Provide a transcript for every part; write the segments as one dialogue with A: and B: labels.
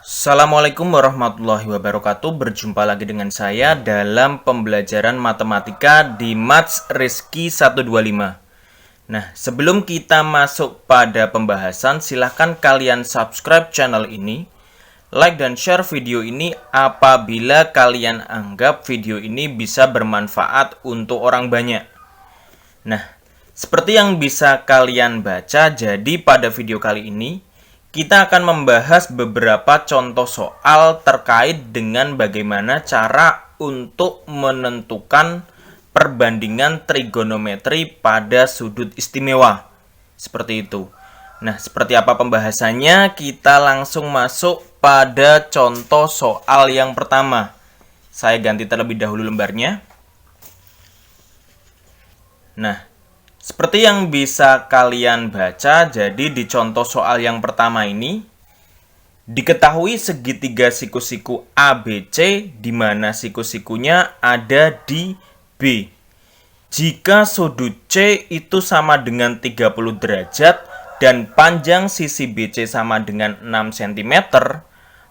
A: Assalamualaikum warahmatullahi wabarakatuh. Berjumpa lagi dengan saya dalam pembelajaran matematika di Maths Rizky 125. Nah, sebelum kita masuk pada pembahasan, silahkan kalian subscribe channel ini, like dan share video ini apabila kalian anggap video ini bisa bermanfaat untuk orang banyak. Nah, seperti yang bisa kalian baca, jadi pada video kali ini kita akan membahas beberapa contoh soal terkait dengan bagaimana cara untuk menentukan perbandingan trigonometri pada sudut istimewa. Seperti itu. Nah, seperti apa pembahasannya? Kita langsung masuk pada contoh soal yang pertama. Saya ganti terlebih dahulu lembarnya. Nah, seperti yang bisa kalian baca, jadi di contoh soal yang pertama ini, diketahui segitiga siku-siku ABC di mana siku-sikunya ada di B. Jika sudut C itu sama dengan 30 derajat dan panjang sisi BC sama dengan 6 cm,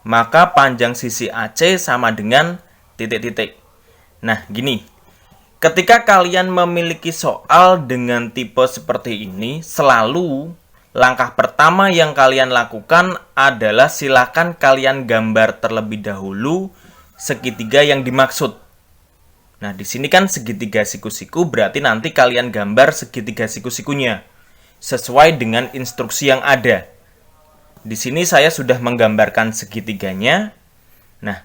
A: maka panjang sisi AC sama dengan titik-titik. Nah, gini. Ketika kalian memiliki soal dengan tipe seperti ini, selalu langkah pertama yang kalian lakukan adalah silakan kalian gambar terlebih dahulu segitiga yang dimaksud. Nah, di sini kan segitiga siku-siku, berarti nanti kalian gambar segitiga siku-sikunya sesuai dengan instruksi yang ada. Di sini saya sudah menggambarkan segitiganya. Nah,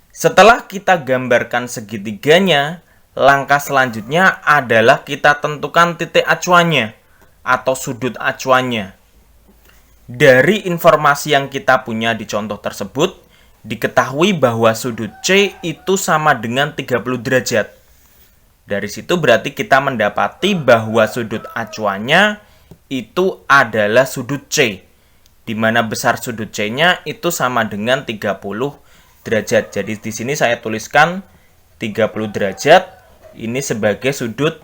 A: setelah kita gambarkan segitiganya, langkah selanjutnya adalah kita tentukan titik acuannya atau sudut acuannya. Dari informasi yang kita punya di contoh tersebut, diketahui bahwa sudut C itu sama dengan 30 derajat. Dari situ berarti kita mendapati bahwa sudut acuannya itu adalah sudut C, di mana besar sudut C-nya itu sama dengan 30 derajat. Jadi di sini saya tuliskan 30 derajat. Ini sebagai sudut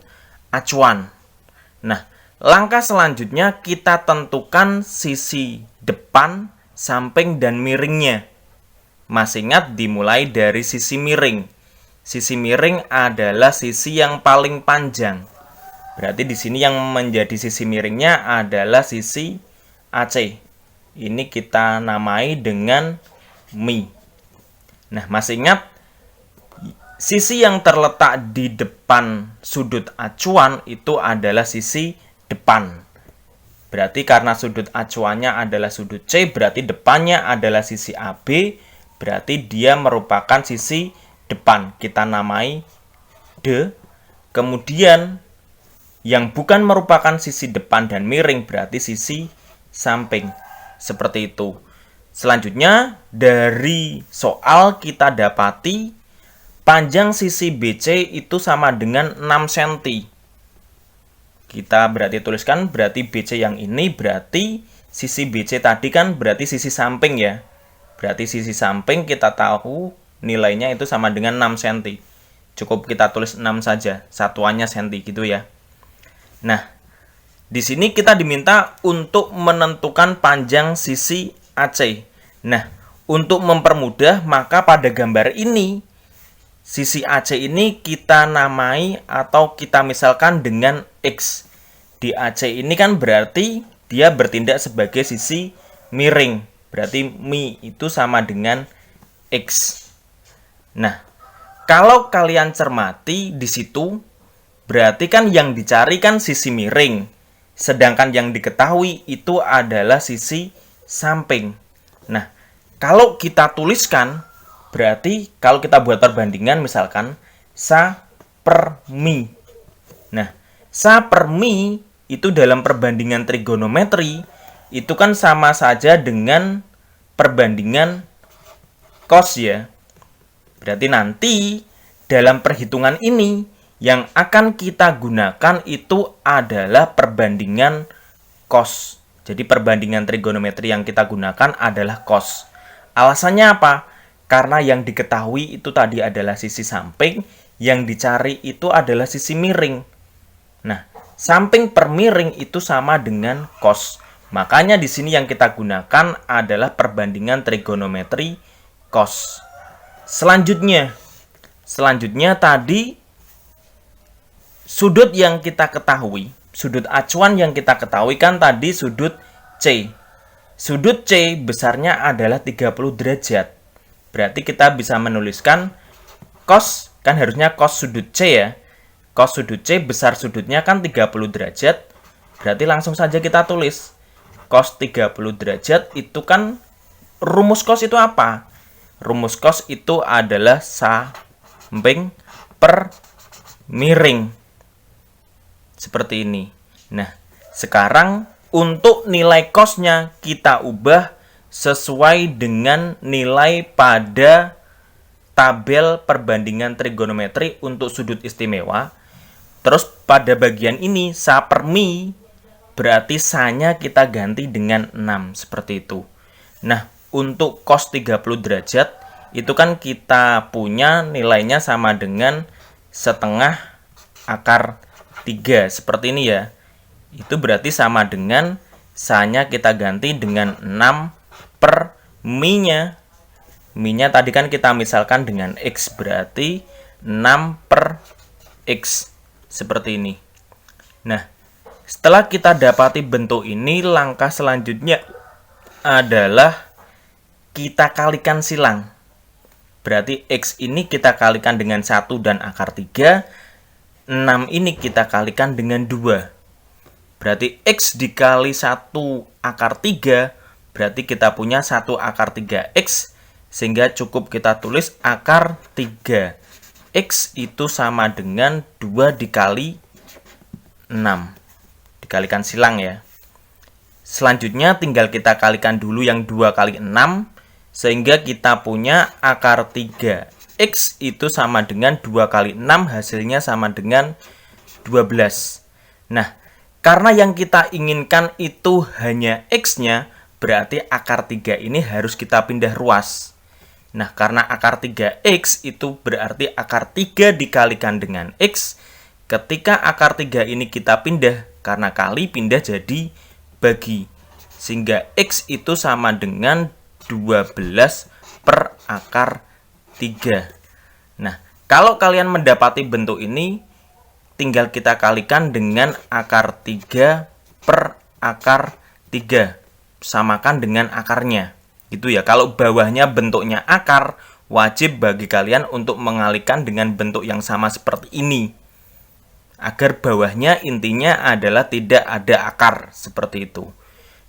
A: acuan. Nah, langkah selanjutnya kita tentukan sisi depan, samping, dan miringnya. Masih ingat dimulai dari sisi miring. Sisi miring adalah sisi yang paling panjang. Berarti di sini yang menjadi sisi miringnya adalah sisi AC. Ini kita namai dengan Mi. Nah, masih ingat? Sisi yang terletak di depan sudut acuan itu adalah sisi depan. Berarti karena sudut acuannya adalah sudut C, berarti depannya adalah sisi AB, berarti dia merupakan sisi depan. Kita namai D. Kemudian yang bukan merupakan sisi depan dan miring berarti sisi samping. Seperti itu. Selanjutnya dari soal kita dapati panjang sisi BC itu sama dengan 6 cm. Kita berarti tuliskan, berarti BC yang ini berarti sisi BC tadi kan berarti sisi samping ya. Berarti sisi samping kita tahu nilainya itu sama dengan 6 cm. Cukup kita tulis 6 saja, satuannya cm gitu ya. Nah, di sini kita diminta untuk menentukan panjang sisi AC. Nah, untuk mempermudah maka pada gambar ini sisi AC ini kita namai atau kita misalkan dengan X. Di AC ini kan berarti dia bertindak sebagai sisi miring. Berarti Mi itu sama dengan X. Nah, kalau kalian cermati di situ, berarti kan yang dicari kan sisi miring. Sedangkan yang diketahui itu adalah sisi samping. Nah, kalau kita tuliskan, berarti kalau kita buat perbandingan misalkan Sa per Mi. Nah, Sa per Mi itu dalam perbandingan trigonometri itu kan sama saja dengan perbandingan cos ya. Berarti nanti dalam perhitungan ini yang akan kita gunakan itu adalah perbandingan cos. Jadi perbandingan trigonometri yang kita gunakan adalah cos. Alasannya apa? Karena yang diketahui itu tadi adalah sisi samping, yang dicari itu adalah sisi miring. Nah, samping per miring itu sama dengan cos. Makanya di sini yang kita gunakan adalah perbandingan trigonometri cos. Selanjutnya tadi sudut yang kita ketahui, sudut acuan yang kita ketahui kan tadi sudut C. Sudut C besarnya adalah 30 derajat. Berarti kita bisa menuliskan cos, kan harusnya cos sudut C ya. Cos sudut C besar sudutnya kan 30 derajat. Berarti langsung saja kita tulis. Cos 30 derajat itu kan rumus cos itu apa? Rumus cos itu adalah samping per miring. Seperti ini. Nah, sekarang untuk nilai cosnya kita ubah sesuai dengan nilai pada tabel perbandingan trigonometri untuk sudut istimewa. Terus pada bagian ini sa per mi, berarti sa-nya kita ganti dengan 6 seperti itu. Nah, untuk cos 30 derajat itu kan kita punya nilainya sama dengan setengah akar 3 seperti ini ya. Itu berarti sama dengan sa-nya kita ganti dengan 6 per mi-nya. Mi-nya tadi kan kita misalkan dengan X, berarti 6 per X. Seperti ini. Nah, setelah kita dapati bentuk ini, langkah selanjutnya adalah kita kalikan silang. Berarti X ini kita kalikan dengan 1 dan akar 3. 6 ini kita kalikan dengan 2. Berarti X dikali 1 akar 3, berarti kita punya 1 akar 3X, sehingga cukup kita tulis akar 3. X itu sama dengan 2 dikali 6. Dikalikan silang ya. Selanjutnya tinggal kita kalikan dulu yang 2 kali 6, sehingga kita punya akar 3. X itu sama dengan 2 kali 6, hasilnya sama dengan 12. Nah, karena yang kita inginkan itu hanya X-nya, berarti akar 3 ini harus kita pindah ruas. Nah, karena akar 3X itu berarti akar 3 dikalikan dengan X. Ketika akar 3 ini kita pindah, karena kali pindah jadi bagi. Sehingga X itu sama dengan 12 per akar 3. Nah, kalau kalian mendapati bentuk ini, tinggal kita kalikan dengan akar 3 per akar 3. Samakan dengan akarnya. Gitu ya. Kalau bawahnya bentuknya akar, wajib bagi kalian untuk mengalikan dengan bentuk yang sama seperti ini. Agar bawahnya intinya adalah tidak ada akar. Seperti itu.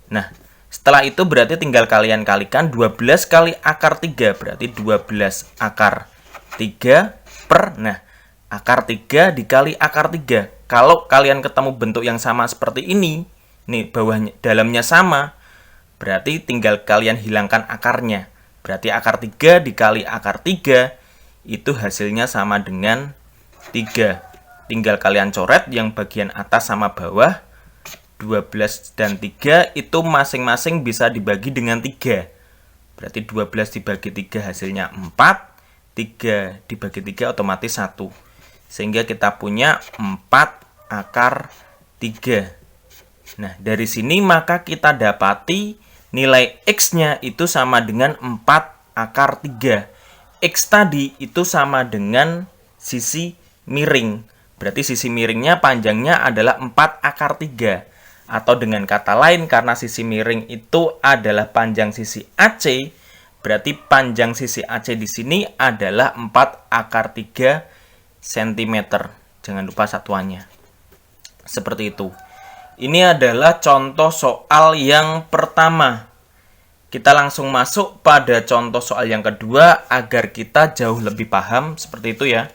A: Nah, setelah itu berarti tinggal kalian kalikan 12 kali akar 3. Berarti 12 akar 3 per, nah, akar 3 dikali akar 3. Kalau kalian ketemu bentuk yang sama seperti ini, nih bawahnya, dalamnya sama, berarti tinggal kalian hilangkan akarnya. Berarti akar 3 dikali akar 3, itu hasilnya sama dengan 3. Tinggal kalian coret yang bagian atas sama bawah. 12 dan 3 itu masing-masing bisa dibagi dengan 3. Berarti 12 dibagi 3 hasilnya 4. 3 dibagi 3 otomatis 1. Sehingga kita punya 4 akar 3. Nah, dari sini maka kita dapati nilai X-nya itu sama dengan 4 akar 3. X tadi itu sama dengan sisi miring. Berarti sisi miringnya panjangnya adalah 4 akar 3. Atau dengan kata lain, karena sisi miring itu adalah panjang sisi AC, berarti panjang sisi AC di sini adalah 4 akar 3 cm. Jangan lupa satuannya. Seperti itu. Ini adalah contoh soal yang pertama. Kita langsung masuk pada contoh soal yang kedua agar kita jauh lebih paham. Seperti itu ya.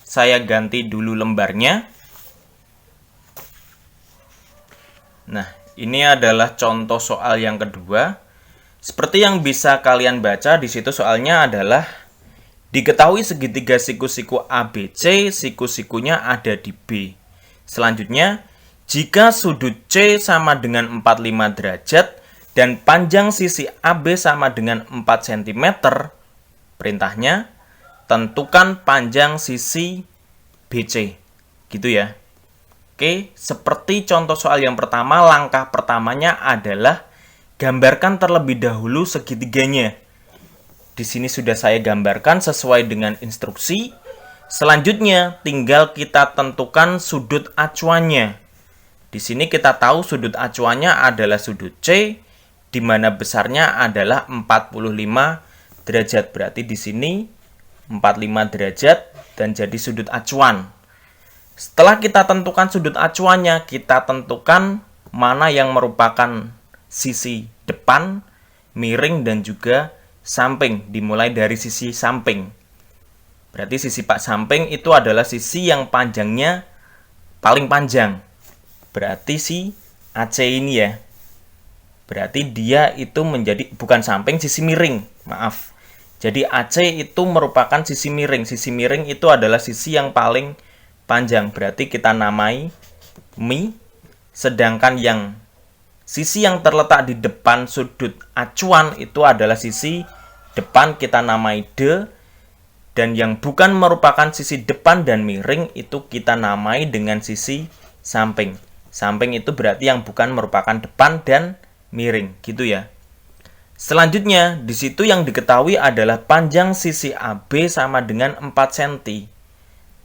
A: Saya ganti dulu lembarnya. Nah, ini adalah contoh soal yang kedua. Seperti yang bisa kalian baca di situ soalnya adalah diketahui segitiga siku-siku ABC, siku-sikunya ada di B. Selanjutnya, jika sudut C sama dengan 45 derajat dan panjang sisi AB sama dengan 4 cm, perintahnya tentukan panjang sisi BC. Gitu ya. Oke, seperti contoh soal yang pertama, langkah pertamanya adalah gambarkan terlebih dahulu segitiganya. Di sini sudah saya gambarkan sesuai dengan instruksi. Selanjutnya, tinggal kita tentukan sudut acuannya. Di sini kita tahu sudut acuannya adalah sudut C, di mana besarnya adalah 45 derajat. Berarti di sini 45 derajat dan jadi sudut acuan. Setelah kita tentukan sudut acuannya, kita tentukan mana yang merupakan sisi depan, miring, dan juga samping. Dimulai dari sisi samping. Berarti sisi samping itu adalah sisi yang panjangnya paling panjang. Berarti si AC ini ya. Berarti dia itu menjadi, bukan samping, sisi miring. Maaf. Jadi AC itu merupakan sisi miring. Sisi miring itu adalah sisi yang paling panjang, berarti kita namai mi, sedangkan yang sisi yang terletak di depan sudut acuan itu adalah sisi depan, kita namai D, dan yang bukan merupakan sisi depan dan miring itu kita namai dengan sisi samping. Samping itu berarti yang bukan merupakan depan dan miring, gitu ya. Selanjutnya, di situ yang diketahui adalah panjang sisi AB sama dengan 4 cm.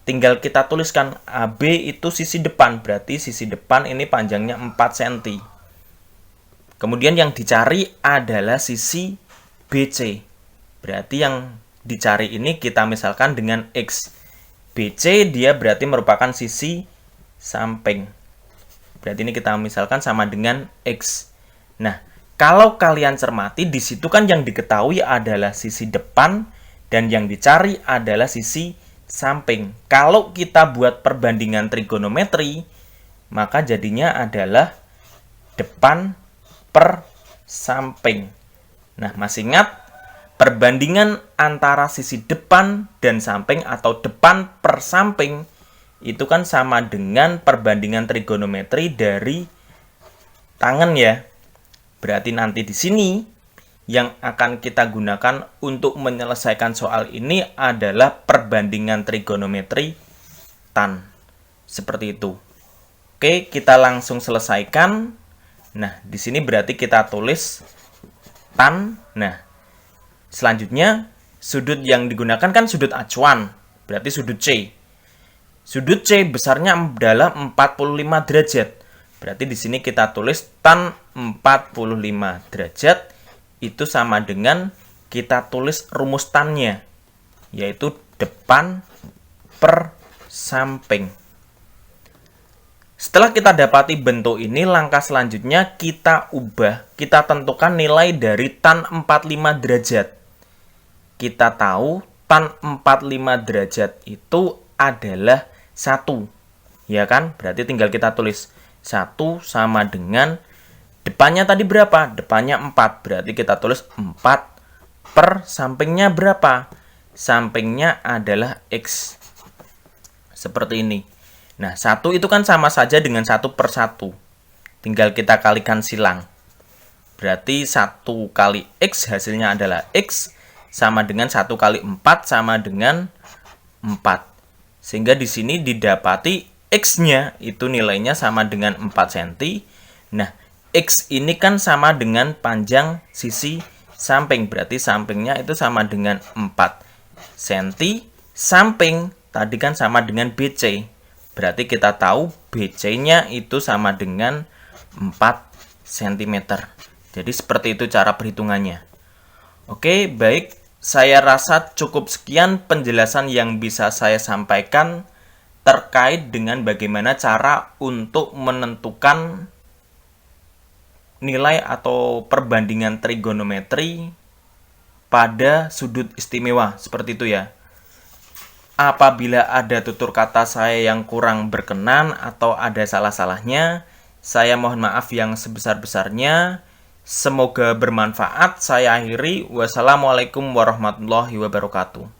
A: Tinggal kita tuliskan AB itu sisi depan, berarti sisi depan ini panjangnya 4 cm. Kemudian yang dicari adalah sisi BC. Berarti yang dicari ini kita misalkan dengan X. BC dia berarti merupakan sisi samping. Berarti ini kita misalkan sama dengan X. Nah, kalau kalian cermati, di situ kan yang diketahui adalah sisi depan dan yang dicari adalah sisi samping. Kalau kita buat perbandingan trigonometri, maka jadinya adalah depan per samping. Nah, masih ingat perbandingan antara sisi depan dan samping atau depan per samping itu kan sama dengan perbandingan trigonometri dari tangan ya. Berarti nanti di sini yang akan kita gunakan untuk menyelesaikan soal ini adalah perbandingan trigonometri tan. Seperti itu. Oke, kita langsung selesaikan. Nah, di sini berarti kita tulis tan. Nah, selanjutnya sudut yang digunakan kan sudut acuan. Berarti sudut C. Sudut C besarnya adalah 45 derajat. Berarti di sini kita tulis tan 45 derajat. Itu sama dengan kita tulis rumus tannya, yaitu depan per samping. Setelah kita dapati bentuk ini, langkah selanjutnya kita ubah, kita tentukan nilai dari tan 45 derajat. Kita tahu tan 45 derajat itu adalah 1, ya kan? Berarti tinggal kita tulis 1 sama dengan depannya tadi berapa? Depannya 4. Berarti kita tulis 4 per sampingnya berapa? Sampingnya adalah X. Seperti ini. Nah, 1 itu kan sama saja dengan 1 per 1. Tinggal kita kalikan silang. Berarti 1 kali X hasilnya adalah X sama dengan 1 kali 4 sama dengan 4. Sehingga di sini didapati X-nya itu nilainya sama dengan 4 cm. Nah, X ini kan sama dengan panjang sisi samping. Berarti sampingnya itu sama dengan 4 cm. Samping tadi kan sama dengan BC. Berarti kita tahu BC-nya itu sama dengan 4 cm. Jadi seperti itu cara perhitungannya. Oke, baik. Saya rasa cukup sekian penjelasan yang bisa saya sampaikan terkait dengan bagaimana cara untuk menentukan nilai atau perbandingan trigonometri pada sudut istimewa, seperti itu ya. Apabila ada tutur kata saya yang kurang berkenan atau ada salah-salahnya, saya mohon maaf yang sebesar-besarnya. Semoga bermanfaat. Saya akhiri. Wassalamualaikum warahmatullahi wabarakatuh.